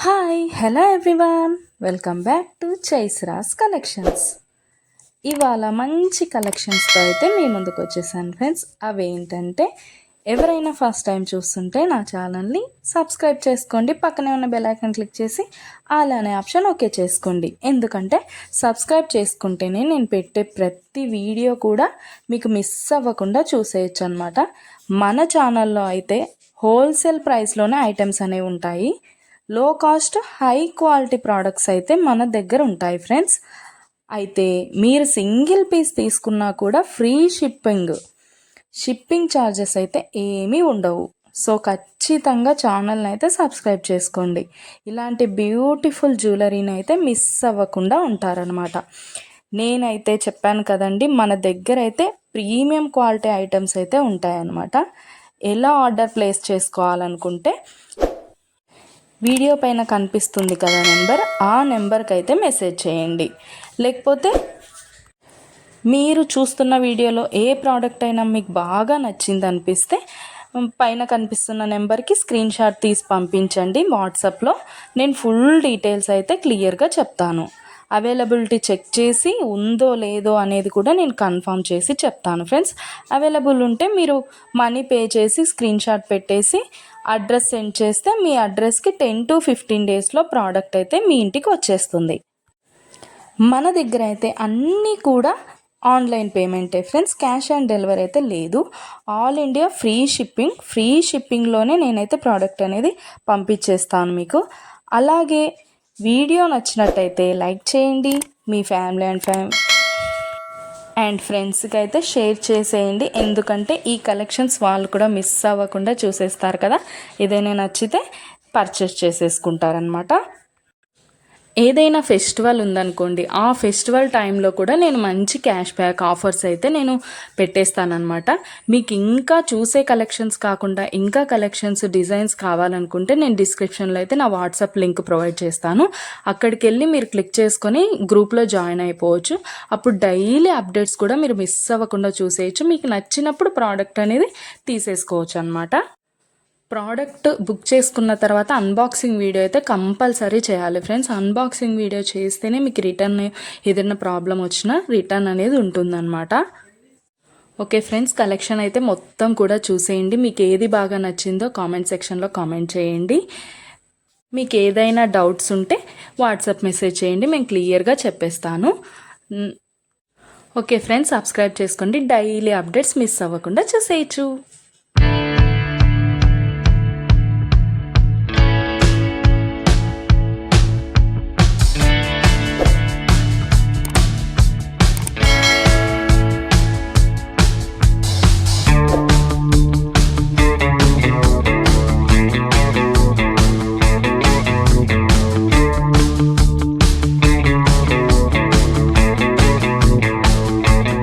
Hi hello everyone, welcome back to చైస్రాస్ collections. ఇవాళ మంచి కలెక్షన్స్తో అయితే మీ ముందుకు వచ్చేసాను ఫ్రెండ్స్. అవేంటంటే ఎవరైనా ఫస్ట్ టైం చూస్తుంటే నా ఛానల్ని సబ్స్క్రైబ్ చేసుకోండి, పక్కనే ఉన్న బెల్ ఐకాన్ క్లిక్ చేసి ఆల్ అనే ఆప్షన్ ఓకే చేసుకోండి. ఎందుకంటే సబ్స్క్రైబ్ చేసుకుంటేనే నేను పెట్టే ప్రతి వీడియో కూడా మీకు మిస్ అవ్వకుండా చూసేయచ్చు అనమాట. మన ఛానల్లో అయితే హోల్సేల్ ప్రైస్లోనే ఐటమ్స్ అనేవి ఉంటాయి. లో కాస్ట్ హై క్వాలిటీ ప్రోడక్ట్స్ అయితే మన దగ్గర ఉంటాయి ఫ్రెండ్స్. అయితే మీరు సింగిల్ పీస్ తీసుకున్నా కూడా ఫ్రీ షిప్పింగ్ ఛార్జెస్ అయితే ఏమీ ఉండవు. సో ఖచ్చితంగా ఛానల్ని అయితే సబ్స్క్రైబ్ చేసుకోండి. ఇలాంటి బ్యూటిఫుల్ జ్యువెలరీని అయితే మిస్ అవ్వకుండా ఉంటారనమాట. నేనైతే చెప్పాను కదండి, మన దగ్గర అయితే ప్రీమియం క్వాలిటీ ఐటమ్స్ అయితే ఉంటాయన్నమాట. ఎలా ఆర్డర్ ప్లేస్ చేసుకోవాలనుకుంటే వీడియో పైన కనిపిస్తుంది కదా నెంబర్, ఆ నెంబర్కి అయితే మెసేజ్ చేయండి. లేకపోతే మీరు చూస్తున్న వీడియోలో ఏ ప్రోడక్ట్ అయినా మీకు బాగా నచ్చింది అనిపిస్తే పైన కనిపిస్తున్న నెంబర్కి స్క్రీన్ షాట్ తీసి పంపించండి వాట్సాప్లో. నేను ఫుల్ డీటెయిల్స్ అయితే క్లియర్గా చెప్తాను. అవైలబిలిటీ చెక్ చేసి ఉందో లేదో అనేది కూడా నేను కన్ఫర్మ్ చేసి చెప్తాను ఫ్రెండ్స్. అవైలబుల్ ఉంటే మీరు మనీ పే చేసి స్క్రీన్ షాట్ పెట్టేసి అడ్రస్ సెండ్ చేస్తే మీ అడ్రస్కి 10 to 15 డేస్లో ప్రోడక్ట్ అయితే మీ ఇంటికి వచ్చేస్తుంది. మన దగ్గర అయితే అన్నీ కూడా ఆన్లైన్ పేమెంటే ఫ్రెండ్స్, క్యాష్ ఆన్ డెలివరీ అయితే లేదు. ఆల్ ఇండియా ఫ్రీ షిప్పింగ్లోనే నేనైతే ప్రోడక్ట్ అనేది పంపించేస్తాను మీకు. అలాగే వీడియో నచ్చినట్టయితే లైక్ చేయండి, మీ ఫ్యామిలీ అండ్ ఫ్రెండ్స్కి అయితే షేర్ చేసేయండి. ఎందుకంటే ఈ కలెక్షన్స్ వాళ్ళు కూడా మిస్ అవ్వకుండా చూసేస్తారు కదా, ఏదైనా నచ్చితే పర్చేస్ చేసేసుకుంటారనమాట. ఏదైనా ఫెస్టివల్ ఉందనుకోండి, ఆ ఫెస్టివల్ టైంలో కూడా నేను మంచి క్యాష్ బ్యాక్ ఆఫర్స్ అయితే నేను పెట్టేస్తానమాట. మీకు ఇంకా చూసే కలెక్షన్స్ కాకుండా ఇంకా కలెక్షన్స్ డిజైన్స్ కావాలనుకుంటే నేను డిస్క్రిప్షన్లో అయితే నా వాట్సాప్ లింక్ ప్రొవైడ్ చేస్తాను. అక్కడికి వెళ్ళి మీరు క్లిక్ చేసుకొని గ్రూప్లో జాయిన్ అయిపోవచ్చు. అప్పుడు డైలీ అప్డేట్స్ కూడా మీరు మిస్ అవ్వకుండా చూసేయచ్చు. మీకు నచ్చినప్పుడు ప్రోడక్ట్ అనేది తీసేసుకోవచ్చు అనమాట. ప్రోడక్ట్ బుక్ చేసుకున్న తర్వాత అన్బాక్సింగ్ వీడియో అయితే కంపల్సరీ చేయాలి ఫ్రెండ్స్. అన్బాక్సింగ్ వీడియో చేస్తేనే మీకు రిటర్న్ ఏదైనా ప్రాబ్లం వచ్చినా రిటర్న్ అనేది ఉంటుందన్నమాట. ఓకే ఫ్రెండ్స్, కలెక్షన్ అయితే మొత్తం కూడా చూసేయండి. మీకు ఏది బాగా నచ్చిందో కామెంట్ సెక్షన్లో కామెంట్ చేయండి. మీకు ఏదైనా డౌట్స్ ఉంటే వాట్సాప్ మెసేజ్ చేయండి, మేము క్లియర్గా చెప్పేస్తాను. ఓకే ఫ్రెండ్స్, సబ్స్క్రైబ్ చేసుకోండి, డైలీ అప్డేట్స్ మిస్ అవ్వకుండా చూసేయచ్చు.